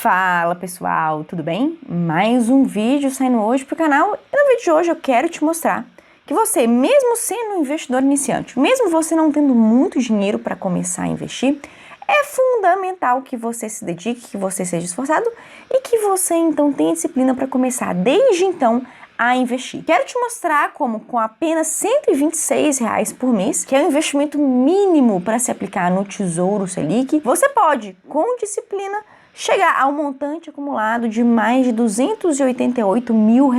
Fala pessoal, tudo bem? Mais um vídeo saindo hoje pro canal e no vídeo de hoje eu quero te mostrar que você, mesmo sendo um investidor iniciante, mesmo você não tendo muito dinheiro para começar a investir, é fundamental que você se dedique, que você seja esforçado e que você então tenha disciplina para começar desde então a investir. Quero te mostrar como com apenas R$ 126 por mês, que é o investimento mínimo para se aplicar no Tesouro Selic, você pode, com disciplina, chegar ao montante acumulado de mais de R$ 288 mil,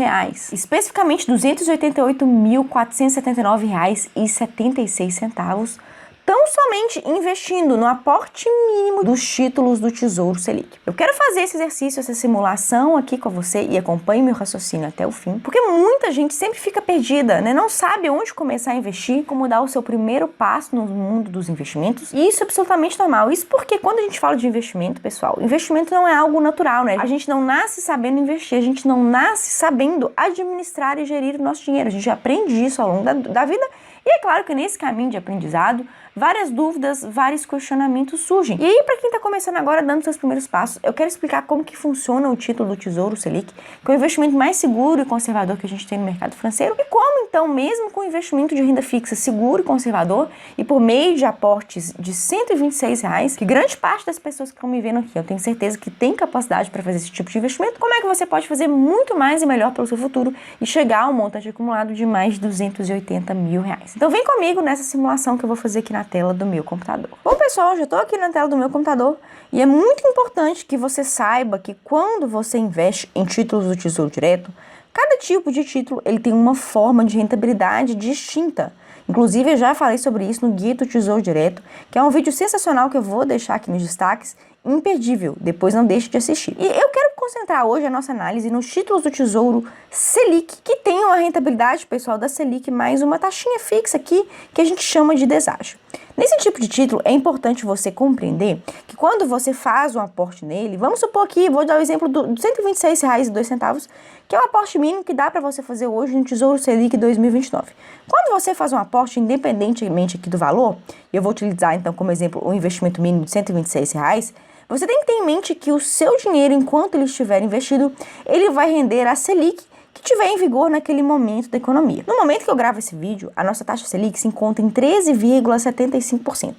especificamente R$ 288.479,76, tão somente investindo no aporte mínimo dos títulos do Tesouro Selic. Eu quero fazer esse exercício, essa simulação aqui com você e acompanhe meu raciocínio até o fim, porque muita gente sempre fica perdida, né? Não sabe onde começar a investir, como dar o seu primeiro passo no mundo dos investimentos, e isso é absolutamente normal. Isso porque quando a gente fala de investimento, pessoal, investimento não é algo natural, né? A gente não nasce sabendo investir, a gente não nasce sabendo administrar e gerir o nosso dinheiro. A gente aprende isso ao longo da vida. E é claro que nesse caminho de aprendizado, várias dúvidas, vários questionamentos surgem. E aí, para quem está começando agora, dando seus primeiros passos, eu quero explicar como que funciona o título do Tesouro Selic, que é o investimento mais seguro e conservador que a gente tem no mercado financeiro, e como então, mesmo com o investimento de renda fixa seguro e conservador, e por meio de aportes de R$ 126, que grande parte das pessoas que estão me vendo aqui, eu tenho certeza que tem capacidade para fazer esse tipo de investimento, como é que você pode fazer muito mais e melhor pelo seu futuro e chegar a um montante acumulado de mais de R$ 280 mil. Então vem comigo nessa simulação que eu vou fazer aqui na tela do meu computador. Bom pessoal, já estou aqui na tela do meu computador e é muito importante que você saiba que quando você investe em títulos do Tesouro Direto, cada tipo de título ele tem uma forma de rentabilidade distinta. Inclusive eu já falei sobre isso no Guia do Tesouro Direto, que é um vídeo sensacional que eu vou deixar aqui nos destaques, imperdível, depois não deixe de assistir. E eu quero concentrar hoje a nossa análise nos títulos do Tesouro Selic, que tem uma rentabilidade, pessoal, da Selic mais uma taxinha fixa aqui, que a gente chama de deságio. Nesse tipo de título, é importante você compreender que quando você faz um aporte nele, vamos supor aqui, vou dar o exemplo do R$ 126,02, que é o aporte mínimo que dá para você fazer hoje no Tesouro Selic 2029. Quando você faz um aporte, independentemente aqui do valor, e eu vou utilizar então como exemplo o investimento mínimo de R$ 126, você tem que ter em mente que o seu dinheiro, enquanto ele estiver investido, ele vai render a Selic que tiver em vigor naquele momento da economia. No momento que eu gravo esse vídeo, a nossa taxa Selic se encontra em 13,75%.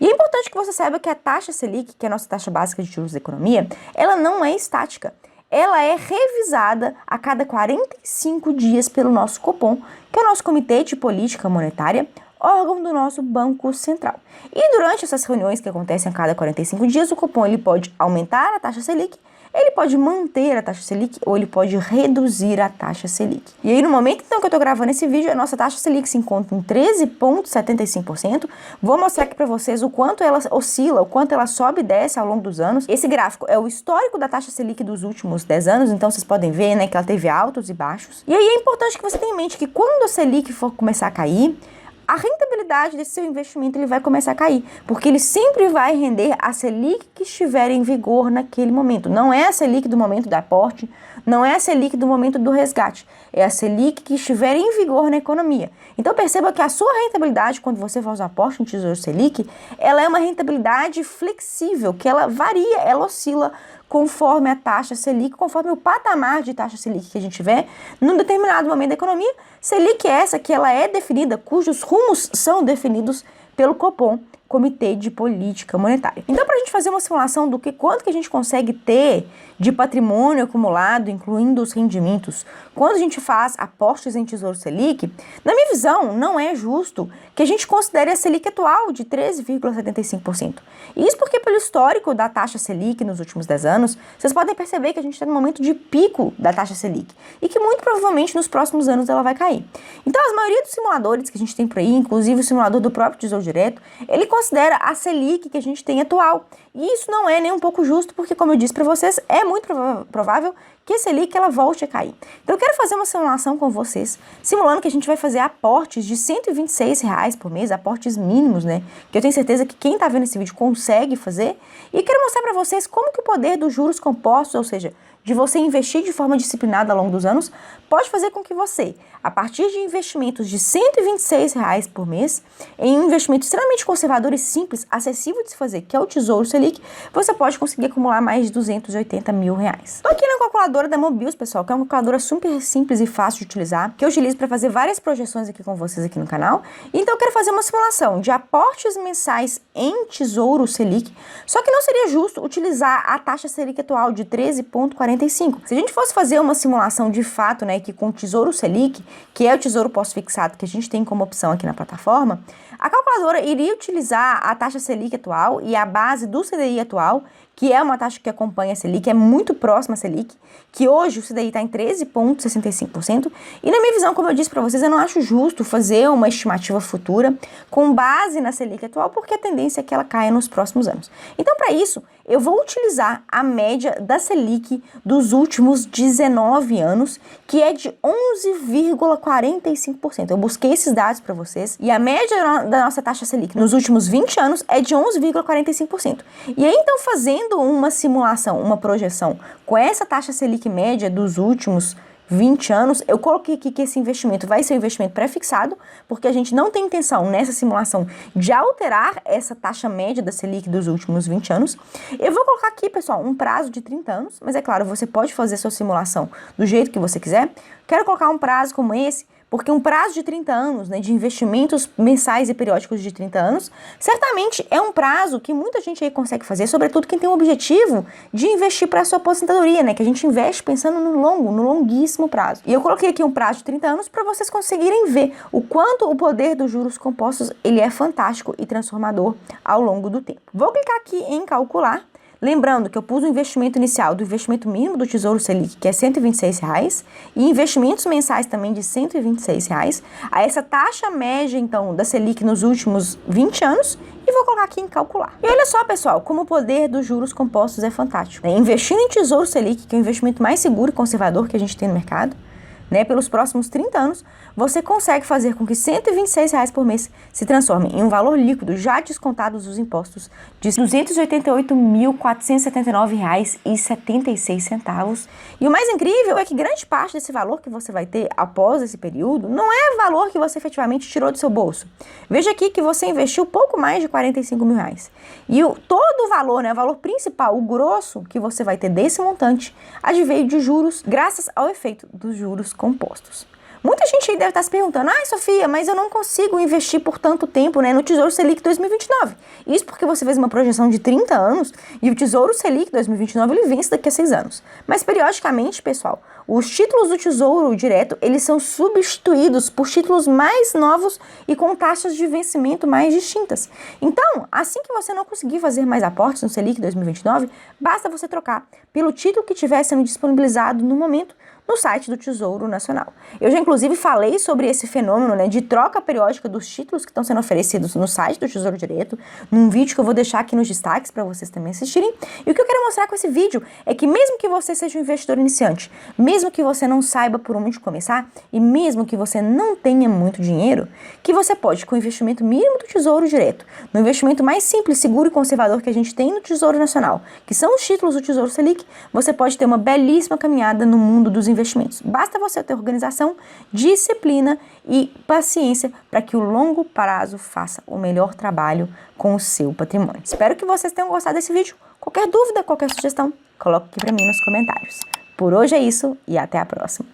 E é importante que você saiba que a taxa Selic, que é a nossa taxa básica de juros da economia, ela não é estática. Ela é revisada a cada 45 dias pelo nosso Copom, que é o nosso Comitê de Política Monetária, órgão do nosso Banco Central. E durante essas reuniões que acontecem a cada 45 dias, o Copom ele pode aumentar a taxa Selic, ele pode manter a taxa Selic ou ele pode reduzir a taxa Selic. E aí no momento então que eu tô gravando esse vídeo, a nossa taxa Selic se encontra em 13,75%. Vou mostrar aqui para vocês o quanto ela oscila, o quanto ela sobe e desce ao longo dos anos. Esse gráfico é o histórico da taxa Selic dos últimos 10 anos, então vocês podem ver, né, que ela teve altos e baixos. E aí é importante que você tenha em mente que quando a Selic for começar a cair, a rentabilidade desse seu investimento ele vai começar a cair, porque ele sempre vai render a Selic que estiver em vigor naquele momento. Não é a Selic do momento do aporte, não é a Selic do momento do resgate, é a Selic que estiver em vigor na economia. Então perceba que a sua rentabilidade, quando você faz um aporte no Tesouro Selic, ela é uma rentabilidade flexível, que ela varia, ela oscila conforme a taxa Selic, conforme o patamar de taxa Selic que a gente tiver num determinado momento da economia. Selic é essa que ela é definida, cujos rumos são definidos pelo Copom, Comitê de Política Monetária. Então, para a gente fazer uma simulação do que quanto que a gente consegue ter de patrimônio acumulado, incluindo os rendimentos, quando a gente faz aportes em Tesouro Selic, na minha visão, não é justo que a gente considere a Selic atual de 13,75%. Isso porque pelo histórico da taxa Selic nos últimos 10 anos, vocês podem perceber que a gente está no momento de pico da taxa Selic e que muito provavelmente nos próximos anos ela vai cair. Então, a maioria dos simuladores que a gente tem por aí, inclusive o simulador do próprio Tesouro Direto, ele considera a Selic que a gente tem atual. E isso não é nem um pouco justo, porque como eu disse para vocês, é muito provável que a Selic ela volte a cair. Então eu quero fazer uma simulação com vocês, simulando que a gente vai fazer aportes de R$126 por mês, aportes mínimos, né? Que eu tenho certeza que quem tá vendo esse vídeo consegue fazer. E quero mostrar para vocês como que o poder dos juros compostos, ou seja, de você investir de forma disciplinada ao longo dos anos, pode fazer com que você, a partir de investimentos de R$126 por mês, em um investimento extremamente conservador e simples, acessível de se fazer, que é o Tesouro Selic, você pode conseguir acumular mais de R$280 mil. Estou aqui na calculadora da Mobius, pessoal, que é uma calculadora super simples e fácil de utilizar, que eu utilizo para fazer várias projeções aqui com vocês aqui no canal. Então eu quero fazer uma simulação de aportes mensais em Tesouro Selic, só que não seria justo utilizar a taxa Selic atual de 13,45. Se a gente fosse fazer uma simulação de fato, né, que com o Tesouro Selic, que é o tesouro pós-fixado que a gente tem como opção aqui na plataforma, a calculadora iria utilizar a taxa Selic atual e a base do CDI atual, que é uma taxa que acompanha a Selic, é muito próxima à Selic, que hoje o CDI está em 13,65%, e na minha visão, como eu disse para vocês, eu não acho justo fazer uma estimativa futura com base na Selic atual, porque a tendência é que ela caia nos próximos anos. Então, para isso, eu vou utilizar a média da Selic dos últimos 19 anos, que é de 11,45%. Eu busquei esses dados para vocês, e a média da nossa taxa Selic nos últimos 20 anos é de 11,45%. E aí, então, fazendo uma simulação, uma projeção com essa taxa Selic média dos últimos 20 anos, eu coloquei aqui que esse investimento vai ser um investimento pré-fixado, porque a gente não tem intenção nessa simulação de alterar essa taxa média da Selic dos últimos 20 anos. Eu vou colocar aqui, pessoal, um prazo de 30 anos, mas é claro, você pode fazer sua simulação do jeito que você quiser. Quero colocar um prazo como esse, porque um prazo de 30 anos, né, de investimentos mensais e periódicos de 30 anos, certamente é um prazo que muita gente aí consegue fazer, sobretudo quem tem o objetivo de investir para a sua aposentadoria, né, que a gente investe pensando no longuíssimo prazo. E eu coloquei aqui um prazo de 30 anos para vocês conseguirem ver o quanto o poder dos juros compostos ele é fantástico e transformador ao longo do tempo. Vou clicar aqui em calcular. Lembrando que eu pus o investimento inicial do investimento mínimo do Tesouro Selic, que é R$126, e investimentos mensais também de R$126, a essa taxa média, então, da Selic nos últimos 20 anos, e vou colocar aqui em calcular. E olha só, pessoal, como o poder dos juros compostos é fantástico. Investindo em Tesouro Selic, que é o investimento mais seguro e conservador que a gente tem no mercado, né, pelos próximos 30 anos, você consegue fazer com que R$126 por mês se transforme em um valor líquido, já descontados os impostos, de R$288.479,76. E o mais incrível é que grande parte desse valor que você vai ter após esse período não é valor que você efetivamente tirou do seu bolso. Veja aqui que você investiu pouco mais de R$45 mil. E todo o valor, né, o valor principal, o grosso que você vai ter desse montante, adveio de juros, graças ao efeito dos juros compostos. Muita gente aí deve estar se perguntando, Sofia, mas eu não consigo investir por tanto tempo, né, no Tesouro Selic 2029. Isso porque você fez uma projeção de 30 anos e o Tesouro Selic 2029 ele vence daqui a 6 anos. Mas periodicamente, pessoal, os títulos do Tesouro Direto, eles são substituídos por títulos mais novos e com taxas de vencimento mais distintas. Então, assim que você não conseguir fazer mais aportes no Selic 2029, basta você trocar pelo título que estiver sendo disponibilizado no momento no site do Tesouro Nacional. Eu já inclusive falei sobre esse fenômeno, né, de troca periódica dos títulos que estão sendo oferecidos no site do Tesouro Direto, num vídeo que eu vou deixar aqui nos destaques para vocês também assistirem. E o que eu quero mostrar com esse vídeo é que mesmo que você seja um investidor iniciante, mesmo que você não saiba por onde começar e mesmo que você não tenha muito dinheiro, que você pode, com o investimento mínimo do Tesouro Direto, no investimento mais simples, seguro e conservador que a gente tem no Tesouro Nacional, que são os títulos do Tesouro Selic, você pode ter uma belíssima caminhada no mundo dos investimentos. Basta você ter organização, disciplina e paciência para que o longo prazo faça o melhor trabalho com o seu patrimônio. Espero que vocês tenham gostado desse vídeo. Qualquer dúvida, qualquer sugestão, coloque aqui para mim nos comentários. Por hoje é isso e até a próxima.